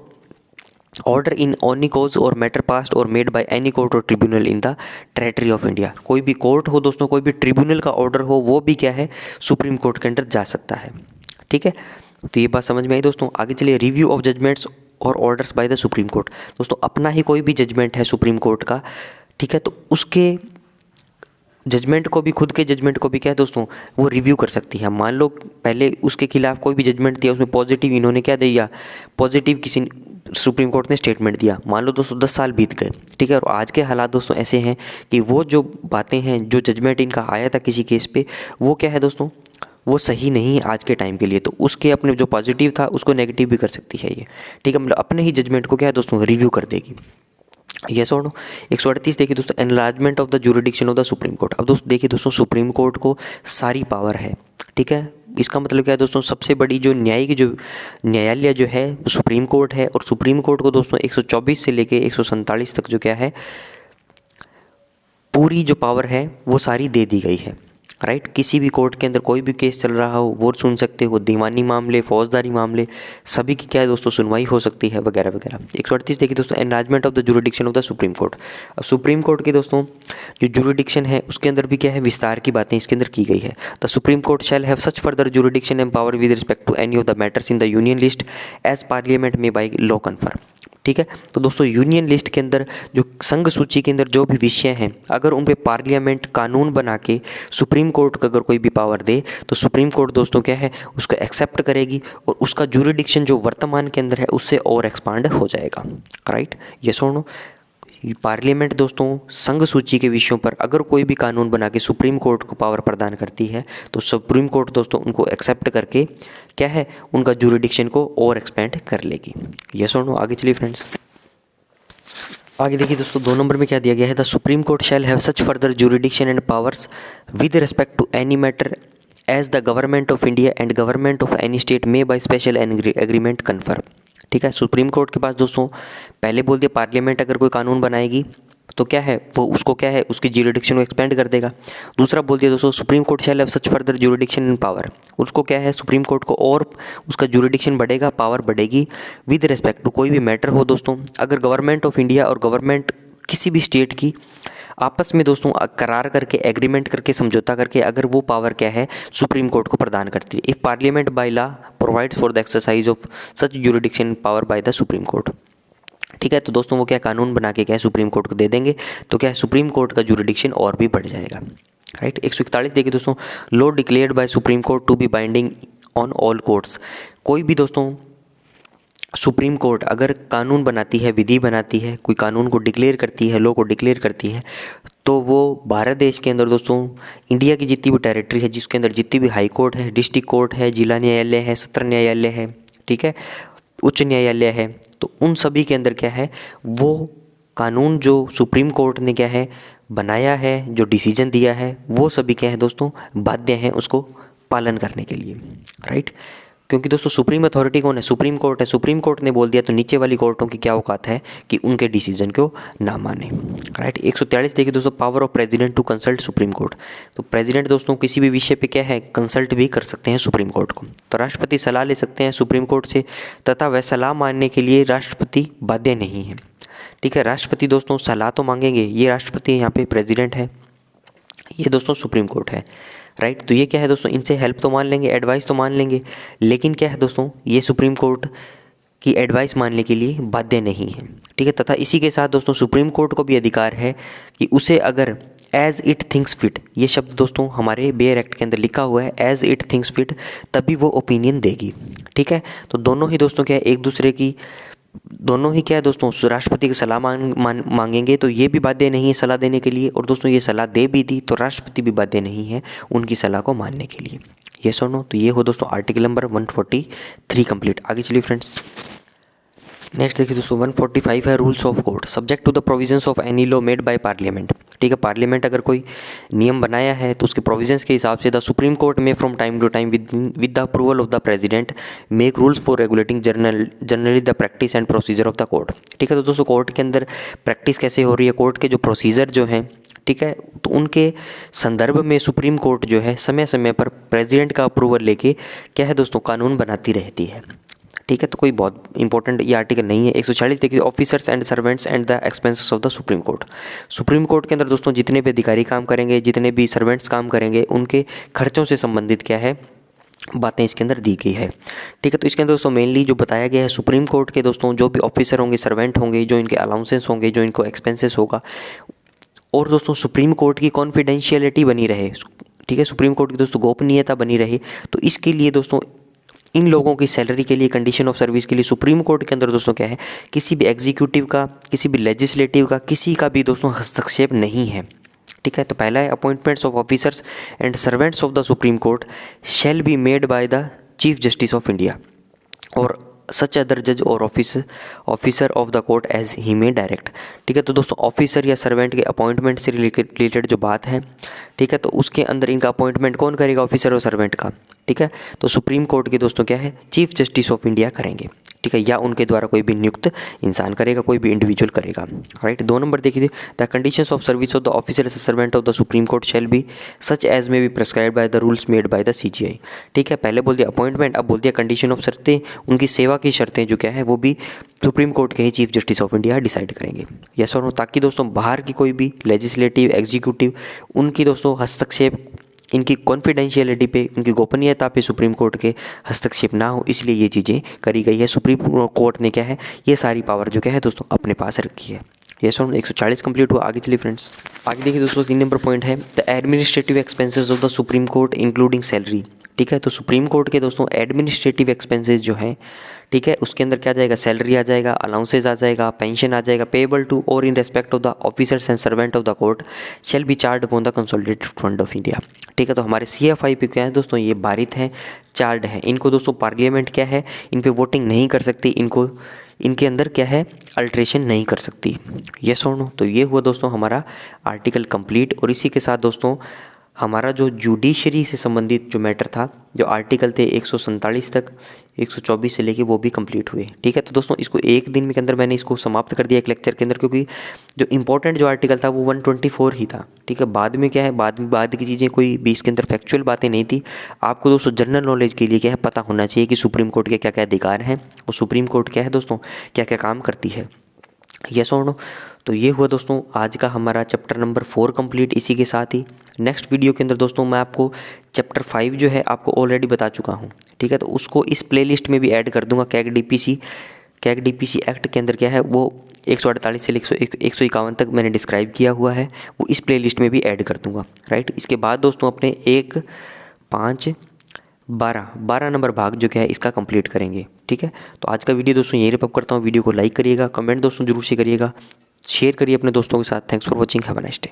order in any cause or matter passed or made by any court or tribunal in the territory of India. कोई भी कोर्ट हो दोस्तों, कोई भी ट्रिब्यूनल का ऑर्डर हो, वो भी क्या है सुप्रीम कोर्ट के अंदर जा सकता है। ठीक है, तो ये बात समझ में आई दोस्तों। आगे चलिए, रिव्यू ऑफ जजमेंट्स और orders bye the supreme court. दोस्तों अपना ही कोई भी जजमेंट है सुप्रीम कोर्ट का, ठीक है, तो उसके जजमेंट को भी, खुद के जजमेंट को भी क्या है दोस्तों वो रिव्यू कर सकती है। मान लो पहले उसके खिलाफ कोई भी जजमेंट दिया, उसमें पॉजिटिव इन्होंने क्या दिया, पॉजिटिव किसी सुप्रीम कोर्ट ने स्टेटमेंट दिया, मान लो दोस्तों 10 साल बीत गए। ठीक है, और आज के हालात दोस्तों ऐसे हैं कि वो जो बातें हैं, जो जजमेंट इनका आया था किसी केस पे, वो क्या है दोस्तों वो सही नहीं है आज के टाइम के लिए, तो उसके अपने जो पॉजिटिव था उसको नेगेटिव भी कर सकती है ये। ठीक है, मतलब अपने ही जजमेंट को क्या है दोस्तों रिव्यू कर देगी। यस और नो। 138 देखिए दोस्तों, enlargement of the jurisdiction of the supreme court. अब दोस्तों देखिए दोस्तों सुप्रीम कोर्ट को सारी पावर है। ठीक है, इसका मतलब क्या है दोस्तों, सबसे बड़ी जो न्यायिक जो न्यायालय जो है वो सुप्रीम कोर्ट है। और सुप्रीम कोर्ट को दोस्तों 124 से लेके 147 तक जो क्या है पूरी जो पावर है वो सारी दे दी गई है। राइट, किसी भी कोर्ट के अंदर कोई भी केस चल रहा हो वो सुन सकते हो, दीवानी मामले, फौजदारी मामले, सभी की क्या है दोस्तों सुनवाई हो सकती है वगैरह वगैरह। 138 देखिए दोस्तों, enlargement of the jurisdiction of the supreme court. अब सुप्रीम कोर्ट की दोस्तों जो जुरिडिक्शन है उसके अंदर भी क्या है विस्तार की बातें इसके अंदर की गई है। The supreme court shall have such further jurisdiction and power with respect to any of the matters in the Union List as Parliament may by law confer. ठीक है, तो दोस्तों यूनियन लिस्ट के अंदर जो संघ सूची के अंदर जो भी विषय हैं, अगर उन पे पार्लियामेंट कानून बना के सुप्रीम कोर्ट को अगर कोई भी पावर दे तो सुप्रीम कोर्ट दोस्तों क्या है उसको एक्सेप्ट करेगी और उसका जुरिडिक्शन जो वर्तमान के अंदर है उससे और एक्सपांड हो जाएगा। राइट, यस और नो। पार्लियामेंट दोस्तों संघ सूची के विषयों पर अगर कोई भी कानून बना के सुप्रीम कोर्ट को पावर प्रदान करती है तो सुप्रीम कोर्ट दोस्तों उनको एक्सेप्ट करके क्या है, उनका जुरिडिक्शन को और एक्सपेंड कर लेगी। ये सुनो, आगे चलिए फ्रेंड्स। आगे देखिए दोस्तों 2 नंबर में क्या दिया गया है, the supreme court shall have such further jurisdiction and powers with respect to any matter as the Government of India and Government of any state may by special agreement confer. ठीक है, सुप्रीम कोर्ट के पास दोस्तों पहले बोल दिया पार्लियामेंट अगर कोई कानून बनाएगी तो क्या है, वो उसको क्या है, उसकी ज्यूरिडिक्शन को एक्सपेंड कर देगा। दूसरा बोल दिया दोस्तों supreme court shall have such further jurisdiction and power, उसको क्या है, सुप्रीम कोर्ट को और उसका ज्यूरिडिक्शन बढ़ेगा, पावर बढ़ेगी विद रिस्पेक्ट टू कोई भी मैटर हो दोस्तों, अगर गवर्नमेंट ऑफ इंडिया और गवर्नमेंट किसी भी स्टेट की आपस में दोस्तों करार करके, एग्रीमेंट करके, समझौता करके अगर वो पावर क्या है सुप्रीम कोर्ट को प्रदान करती है। If parliament by law provides for the exercise of such jurisdiction power bye the supreme Court. ठीक है, तो दोस्तों वो क्या कानून बना के क्या है सुप्रीम कोर्ट को दे देंगे, तो क्या है सुप्रीम कोर्ट का ज्यूरिडिक्शन और भी बढ़ जाएगा। राइट, 141 देखिए दोस्तों, law declared by Supreme Court to be binding on all courts. कोई भी दोस्तों सुप्रीम कोर्ट अगर कानून बनाती है, विधि बनाती है, कोई कानून को डिक्लेयर करती है, लॉ को डिक्लेयर करती है, तो वो भारत देश के अंदर दोस्तों इंडिया की जितनी भी टेरिटरी है, जिसके अंदर जितनी भी हाई कोर्ट है, डिस्ट्रिक्ट कोर्ट है, जिला न्यायालय है, सत्र न्यायालय है, ठीक है, उच्च न्यायालय है, तो उन सभी के अंदर क्या है, वो कानून जो सुप्रीम कोर्ट ने क्या है बनाया है, जो डिसीजन दिया है, वो सभी क्या है दोस्तों बाध्य हैं उसको पालन करने के लिए। राइट, क्योंकि दोस्तों सुप्रीम अथॉरिटी कौन है, सुप्रीम कोर्ट है। सुप्रीम कोर्ट ने बोल दिया तो नीचे वाली कोर्टों की क्या औकात है कि उनके डिसीजन को ना माने। राइट, 143 देखिए दोस्तों, power of President to consult Supreme Court. तो प्रेसिडेंट दोस्तों किसी भी विषय पे क्या है कंसल्ट भी कर सकते हैं सुप्रीम कोर्ट को। तो राष्ट्रपति सलाह ले सकते हैं सुप्रीम कोर्ट से, तथा वह सलाह मानने के लिए राष्ट्रपति बाध्य नहीं है। ठीक है, राष्ट्रपति दोस्तों सलाह तो मांगेंगे, ये राष्ट्रपति यहाँ पे प्रेसिडेंट है, ये दोस्तों सुप्रीम कोर्ट है। राइट, तो ये क्या है दोस्तों, इनसे हेल्प तो मान लेंगे, एडवाइस तो मान लेंगे, लेकिन क्या है दोस्तों ये सुप्रीम कोर्ट की एडवाइस मानने के लिए बाध्य नहीं है। ठीक है, तथा इसी के साथ दोस्तों सुप्रीम कोर्ट को भी अधिकार है कि उसे अगर एज इट थिंक्स फिट, ये शब्द दोस्तों हमारे बेयर एक्ट के अंदर लिखा हुआ है, एज इट थिंक्स फिट, तभी वो ओपिनियन देगी। ठीक है, तो दोनों ही दोस्तों क्या है एक दूसरे की, दोनों ही क्या है दोस्तों राष्ट्रपति की सलाह मांगेंगे, तो ये भी बाध्य नहीं है सलाह देने के लिए, और दोस्तों ये सलाह दे भी दी तो राष्ट्रपति भी बाध्य नहीं है उनकी सलाह को मानने के लिए। ये सुनो, तो ये हो दोस्तों आर्टिकल नंबर 143 कंप्लीट। आगे चलिए फ्रेंड्स, नेक्स्ट देखिए दोस्तों 145 है rules of court, subject to the provisions of any law made by Parliament. ठीक है, पार्लियामेंट अगर कोई नियम बनाया है तो उसके प्रोविजंस के हिसाब से the supreme Court may from time to time with the approval of the President make rules for regulating generally the practice and procedure of the court. ठीक है, तो दोस्तों कोर्ट के अंदर प्रैक्टिस कैसे हो रही है, कोर्ट के जो प्रोसीजर जो हैं, ठीक है, तो उनके संदर्भ में सुप्रीम कोर्ट जो है समय समय पर प्रेसिडेंट का अप्रूवल लेके क्या है दोस्तों कानून बनाती रहती है। ठीक है, तो कोई बहुत इंपॉर्टेंट ये आर्टिकल नहीं है। 140 देखिए, officers and servants and the expenses of the supreme court. Supreme court के अंदर दोस्तों जितने भी अधिकारी काम करेंगे, जितने भी सर्वेंट्स काम करेंगे, उनके खर्चों से संबंधित क्या है बातें इसके अंदर दी गई है। ठीक है, तो इसके अंदर दोस्तों मेनली जो बताया गया है सुप्रीम कोर्ट के दोस्तों जो भी ऑफिसर होंगे, सर्वेंट होंगे, जो इनके अलाउंसेस होंगे, जो इनको एक्सपेंसेस होगा, और दोस्तों सुप्रीम कोर्ट की कॉन्फिडेंशियलिटी बनी रहे। ठीक है, सुप्रीम कोर्ट की दोस्तों गोपनीयता बनी रहे, तो इसके लिए दोस्तों इन लोगों की सैलरी के लिए, कंडीशन ऑफ सर्विस के लिए सुप्रीम कोर्ट के अंदर दोस्तों क्या है किसी भी एग्जीक्यूटिव का, किसी भी लेजिस्लेटिव का, किसी का भी दोस्तों हस्तक्षेप नहीं है। ठीक है, तो पहला है appointments of officers and servants of the supreme court shall be made by the Chief justice of India or such other जज or officer of the court as he may direct. ठीक है, तो दोस्तों ऑफिसर या सर्वेंट के अपॉइंटमेंट से रिलेटेड जो बात है, ठीक है, तो उसके अंदर इनका अपॉइंटमेंट कौन करेगा, ऑफिसर और सर्वेंट का। ठीक है, तो सुप्रीम कोर्ट के दोस्तों क्या है चीफ जस्टिस ऑफ इंडिया करेंगे। ठीक है, या उनके द्वारा कोई भी नियुक्त इंसान करेगा, कोई भी इंडिविजुअल करेगा। राइट, 2 नंबर देखिए, the conditions of service of the officer servant of the supreme court shall be such as may be prescribed by the rules made by the CJI। ठीक है, पहले बोल दिया अपॉइंटमेंट, अब बोल दिया कंडीशन ऑफ शर्तें, उनकी सेवा की शर्तें जो क्या है वो भी सुप्रीम कोर्ट के ही chief justice of India decide करेंगे। यस और नो, ताकि दोस्तों बाहर की कोई भी लेजिस्लेटिव, एग्जीक्यूटिव, उनकी दोस्तों हस्तक्षेप, इनकी कॉन्फिडेंशियलिटी पे, उनकी गोपनीयता पे सुप्रीम कोर्ट के हस्तक्षेप ना हो, इसलिए ये चीज़ें करी गई है। सुप्रीम कोर्ट ने क्या है ये सारी पावर जो क्या है दोस्तों अपने पास रखी है। ये सुन 140 कंप्लीट हुआ। आगे चलिए फ्रेंड्स, आगे देखिए दोस्तों 3 नंबर पॉइंट है the administrative expenses of the supreme court including salary. ठीक है। तो सुप्रीम कोर्ट के दोस्तों एडमिनिस्ट्रेटिव एक्सपेंसेस जो हैं, ठीक है, उसके अंदर क्या जाएगा, सैलरी आ जाएगा, अलाउंसेज आ जाएगा, पेंशन आ जाएगा, पेएबल टू और in respect of the officers and servant of the court shall B charge upon the consolidated fund of India. ठीक है। तो हमारे CFI पे क्या है दोस्तों, ये पारित हैं, चार्ज है। इनको दोस्तों पार्लियामेंट क्या है, इन पे वोटिंग नहीं कर सकती, इनको इनके अंदर क्या है, अल्ट्रेशन नहीं कर सकती। यस और नो। तो ये हुआ दोस्तों हमारा आर्टिकल कंप्लीट। और इसी के साथ दोस्तों हमारा जो जुडिशरी से संबंधित जो मैटर था, जो आर्टिकल थे 147 तक 124 से लेके, वो भी कंप्लीट हुए। ठीक है। तो दोस्तों इसको एक दिन के अंदर मैंने इसको समाप्त कर दिया एक लेक्चर के अंदर, क्योंकि जो इंपॉर्टेंट जो आर्टिकल था वो 124 ही था। ठीक है। बाद में क्या है, बाद की चीज़ें कोई भी इसके अंदर फैक्चुअल बातें नहीं थी। आपको दोस्तों जनरल नॉलेज के लिए क्या है, पता होना चाहिए कि सुप्रीम कोर्ट के क्या क्या अधिकार हैं और सुप्रीम कोर्ट क्या है दोस्तों, क्या क्या काम करती है। यस और नो। तो ये हुआ दोस्तों आज का हमारा चैप्टर नंबर 4 कंप्लीट। इसी के साथ ही नेक्स्ट वीडियो के अंदर दोस्तों मैं आपको चैप्टर 5 जो है आपको ऑलरेडी बता चुका हूँ। ठीक है। तो उसको इस प्लेलिस्ट में भी ऐड कर दूंगा। कैग डीपीसी एक्ट के अंदर क्या है, वो 148 से 151 तक मैंने डिस्क्राइब किया हुआ है, वो इस प्लेलिस्ट में भी ऐड कर दूंगा। राइट। इसके बाद दोस्तों अपने 1, 5, 12 नंबर भाग जो क्या है इसका कंप्लीट करेंगे। ठीक है। तो आज का वीडियो दोस्तों यही रैप करता हूँ। वीडियो को लाइक करिएगा, कमेंट दोस्तों जरूर से करिएगा, शेयर करिए अपने दोस्तों के साथ। Thanks for watching, have a nice day.